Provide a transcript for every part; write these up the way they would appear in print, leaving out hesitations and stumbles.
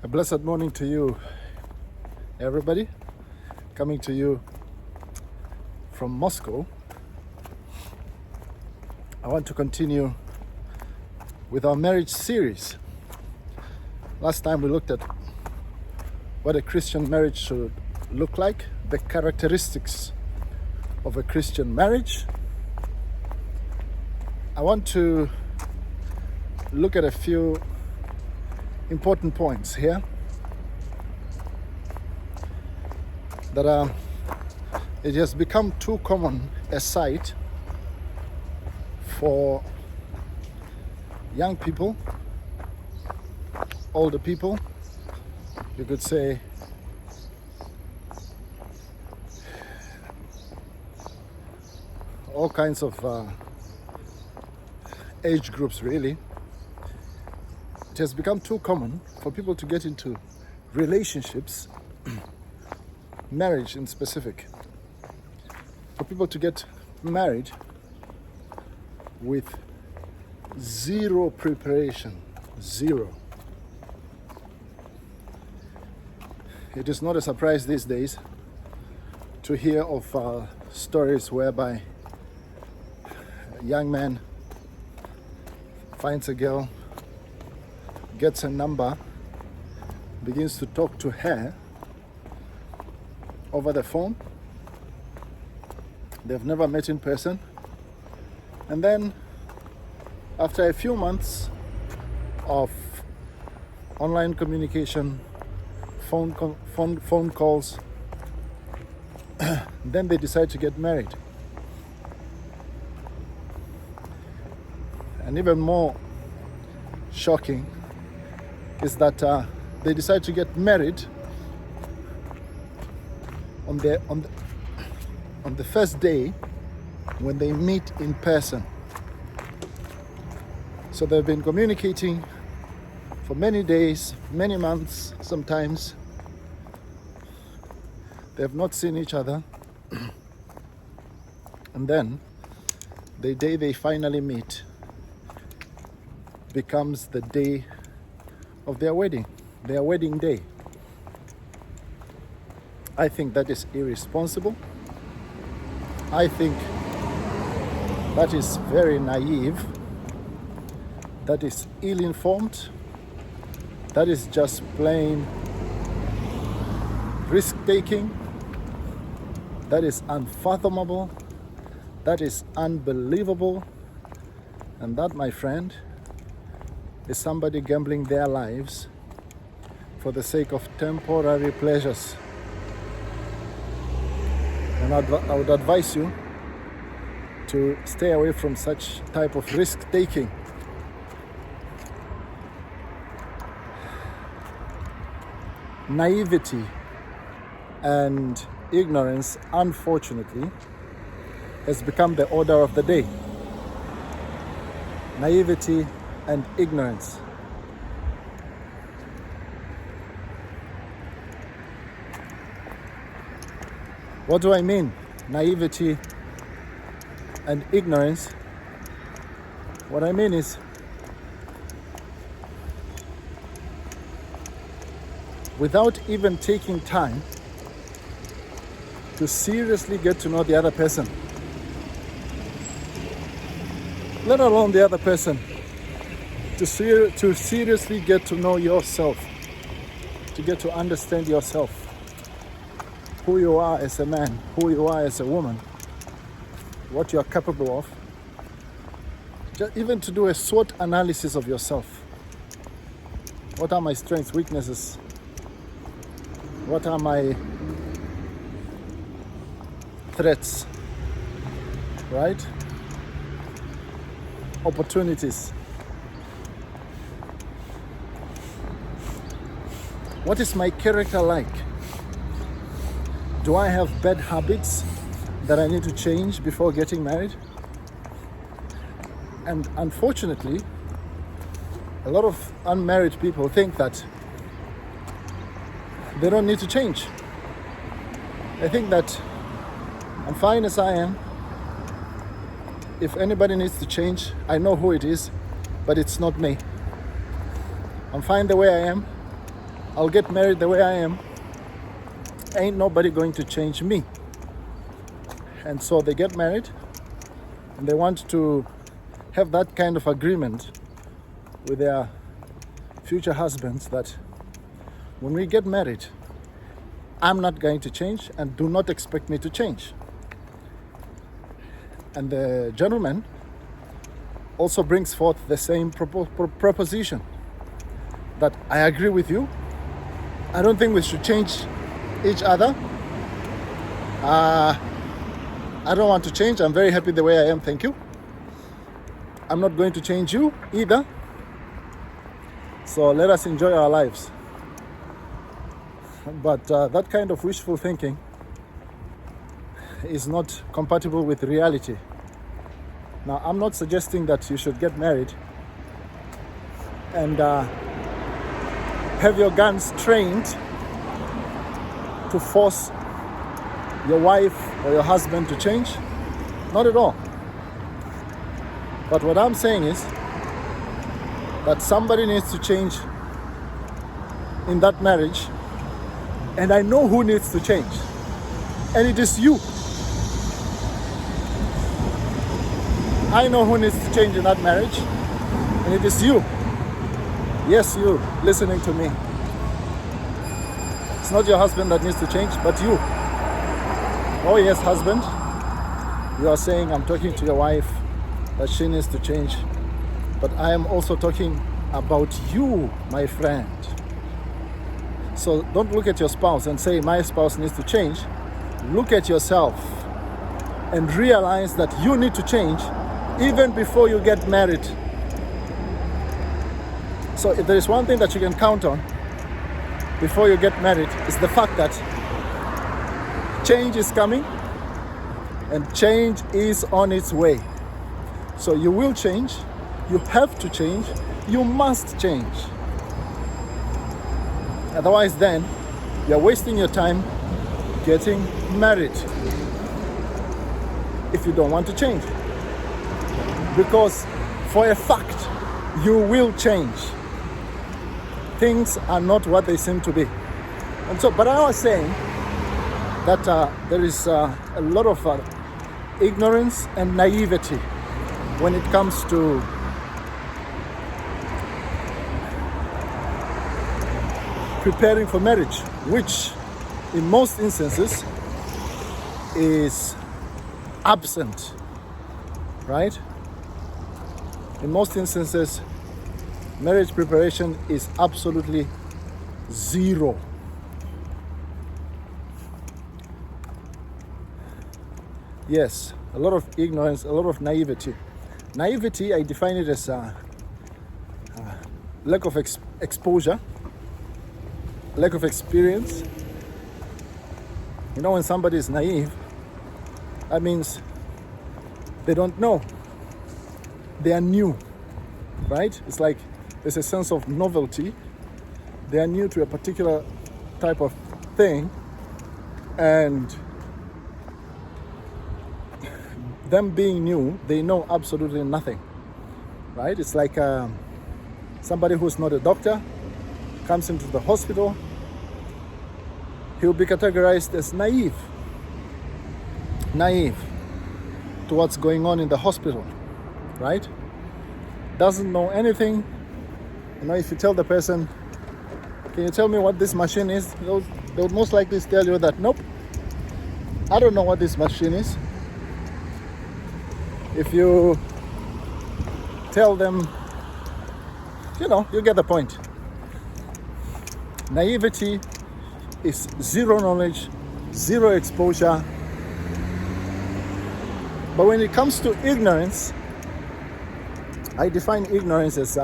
A blessed morning to you, everybody. Coming to you from Moscow. I want to continue with our marriage series. Last time we looked at what a Christian marriage should look like, the characteristics of a Christian marriage. I want to look at a few important points here that it has become too common a sight for young people, older people, you could say all kinds of age groups really. It has become too common for people to get into relationships, marriage in specific, for people to get married with zero preparation, zero. It is not a surprise these days to hear of stories whereby a young man finds a girl, gets a number, begins to talk to her over the phone. They've never met in person. And then after a few months of online communication, phone calls, then they decide to get married. And even more shocking is that they decide to get married on the first day when they meet in person. So they've been communicating for many days, many months sometimes. They have not seen each other. And then the day they finally meet becomes the day of their wedding day. I think that is irresponsible. I think that is very naive. That is ill-informed. That is just plain risk-taking. That is unfathomable. That is unbelievable. And that, my friend, is somebody gambling their lives for the sake of temporary pleasures. And I would advise you to stay away from such type of risk-taking. Naivety and ignorance, unfortunately, has become the order of the day. Naivety and ignorance. What do I mean? Naivety and ignorance. What I mean is without even taking time to seriously get to know the other person, let alone the other person, to seriously get to know yourself, to get to understand yourself, who you are as a man, who you are as a woman, what you are capable of, just even to do a SWOT analysis of yourself. What are my strengths, weaknesses? What are my threats, right? Opportunities. What is my character like? Do I have bad habits that I need to change before getting married? And unfortunately, a lot of unmarried people think that they don't need to change. They think that I'm fine as I am. If anybody needs to change, I know who it is, but it's not me. I'm fine the way I am. I'll get married the way I am. Ain't nobody going to change me. And so they get married, and they want to have that kind of agreement with their future husbands that when we get married, I'm not going to change, and do not expect me to change. And the gentleman also brings forth the same proposition that I agree with you. I don't think we should change each other. I don't want to change. I'm very happy the way I am. Thank you. I'm not going to change you either. So let us enjoy our lives. But that kind of wishful thinking is not compatible with reality. Now, I'm not suggesting that you should get married and have your guns trained to force your wife or your husband to change. Not at all. But what I'm saying is that somebody needs to change in that marriage, and I know who needs to change, and it is you. I know who needs to change in that marriage, and it is you. Yes, you listening to me. It's not your husband that needs to change, but you. Oh yes, husband, you are saying I'm talking to your wife that she needs to change, but I am also talking about you, my friend. So don't look at your spouse and say my spouse needs to change. Look at yourself and realize that you need to change even before you get married. So if there is one thing that you can count on before you get married, it's the fact that change is coming and change is on its way. So you will change, you have to change, you must change. Otherwise then, you're wasting your time getting married if you don't want to change. Because for a fact, you will change. Things are not what they seem to be. And so, but I was saying that there is a lot of ignorance and naivety when it comes to preparing for marriage, which in most instances is absent, right? In most instances, marriage preparation is absolutely zero. Yes, a lot of ignorance, a lot of naivety. Naivety, I define it as lack of exposure, lack of experience. You know, when somebody is naive, that means they don't know. They are new, right? It's like there's a sense of novelty. They are new to a particular type of thing, and them being new, they know absolutely nothing, right? It's like somebody who's not a doctor comes into the hospital, he'll be categorized as naive to what's going on in the hospital, right? Doesn't know anything. You know, if you tell the person, can you tell me what this machine is? They'll most likely tell you that, nope, I don't know what this machine is. If you tell them, you know, you get the point. Naivety is zero knowledge, zero exposure. But when it comes to ignorance, I define ignorance as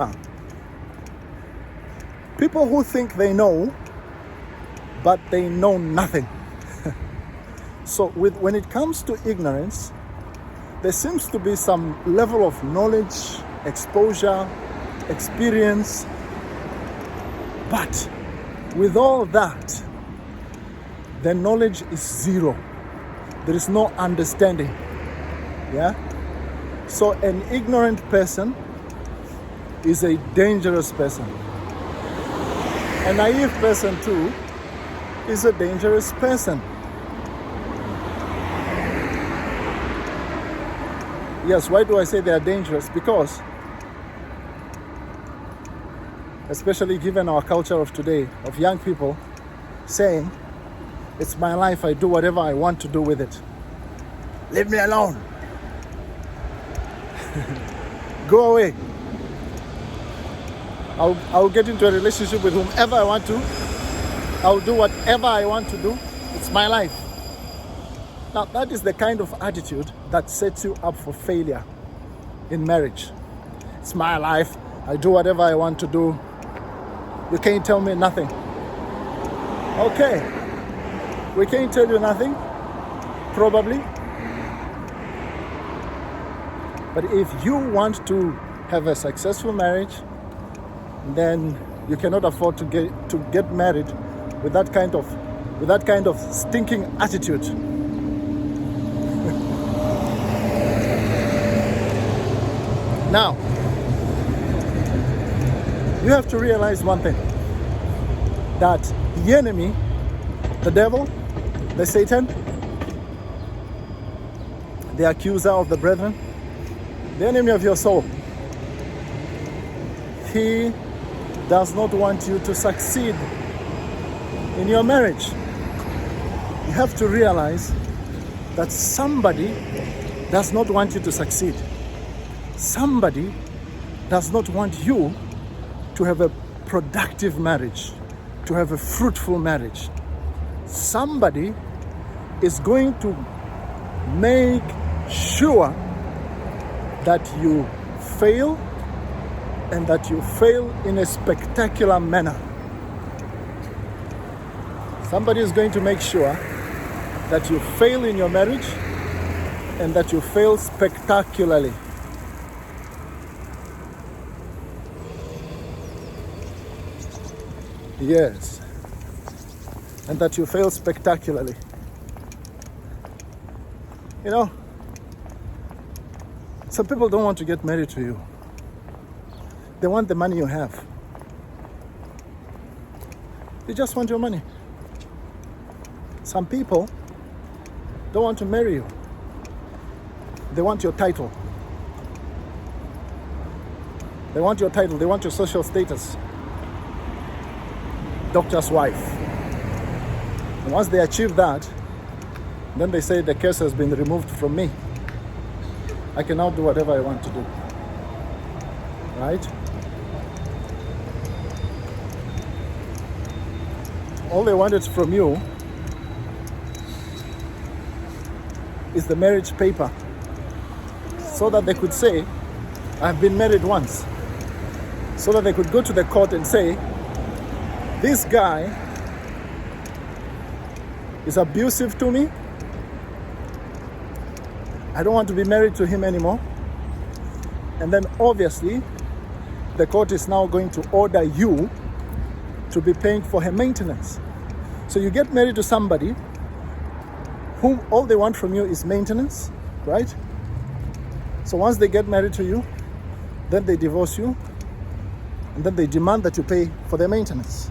people who think they know, but they know nothing. So when it comes to ignorance, there seems to be some level of knowledge, exposure, experience, but with all that, the knowledge is zero. There is no understanding. Yeah? So an ignorant person is a dangerous person. A naive person too is a dangerous person. Yes, why do I say they are dangerous? Because, especially given our culture of today, of young people saying, it's my life, I do whatever I want to do with it. Leave me alone. Go away. I'll get into a relationship with whomever I want to. I'll do whatever I want to do. It's my life. Now, that is the kind of attitude that sets you up for failure in marriage. It's my life. I do whatever I want to do. You can't tell me nothing. Okay. We can't tell you nothing. Probably. But if you want to have a successful marriage, then you cannot afford to get married with that kind of stinking attitude. Now, you have to realize one thing, that the enemy, the devil, the Satan, the accuser of the brethren, the enemy of your soul, he does not want you to succeed in your marriage. You have to realize that somebody does not want you to succeed. Somebody does not want you to have a productive marriage, to have a fruitful marriage. Somebody is going to make sure that you fail, and that you fail in a spectacular manner. Somebody is going to make sure that you fail in your marriage and that you fail spectacularly. Yes. And that you fail spectacularly. You know, some people don't want to get married to you. They want the money you have. They just want your money. Some people don't want to marry you. They want your title. They want your title. They want your social status. Doctor's wife. And once they achieve that, then they say the curse has been removed from me. I can now do whatever I want to do. Right? All they wanted from you is the marriage paper, so that they could say, I've been married once. So that they could go to the court and say, this guy is abusive to me. I don't want to be married to him anymore. And then obviously, the court is now going to order you to be paying for her maintenance. So you get married to somebody whom all they want from you is maintenance, right? So once they get married to you, then they divorce you, and then they demand that you pay for their maintenance,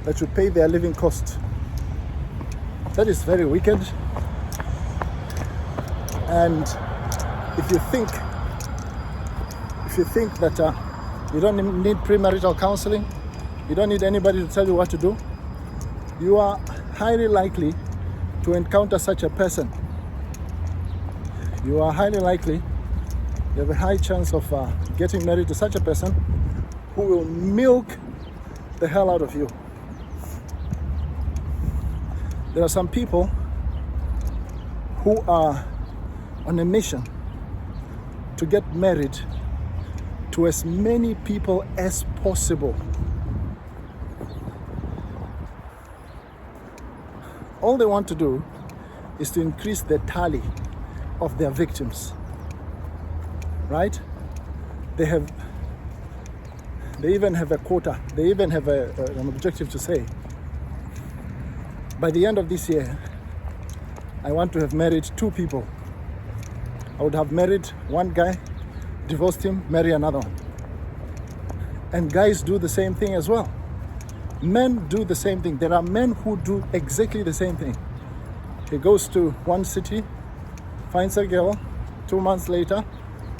that you pay their living cost. That is very wicked. And if you think that you don't need premarital counseling, you don't need anybody to tell you what to do, you are highly likely to encounter such a person. You are highly likely, you have a high chance of getting married to such a person who will milk the hell out of you. There are some people who are on a mission to get married to as many people as possible. All they want to do is to increase the tally of their victims, right? They even have a quota. They even have an objective to say, by the end of this year, I want to have married 2 people. I would have married one guy, divorced him, marry another one. And guys do the same thing as well. Men do the same thing. There are men who do exactly the same thing. He goes to one city, finds a girl, 2 months later,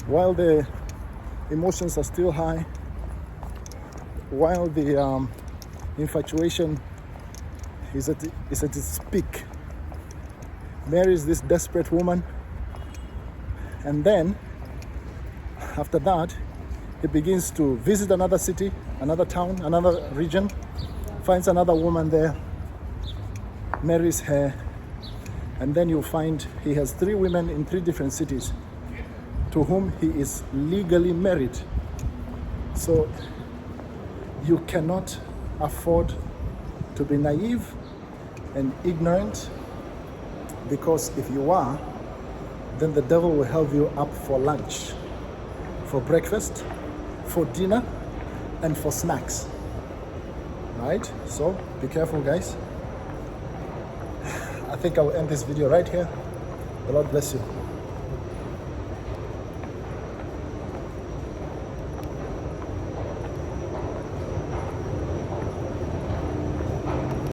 while the emotions are still high, while the infatuation is at its peak, marries this desperate woman, and then after that he begins to visit another city, another town, another region, finds another woman there, marries her, and then you'll find he has 3 women in 3 different cities to whom he is legally married. So you cannot afford to be naive and ignorant, because if you are, then the devil will have you up for lunch, for breakfast, for dinner, and for snacks. Right? So be careful, guys. I think I'll end this video right here. The Lord bless you.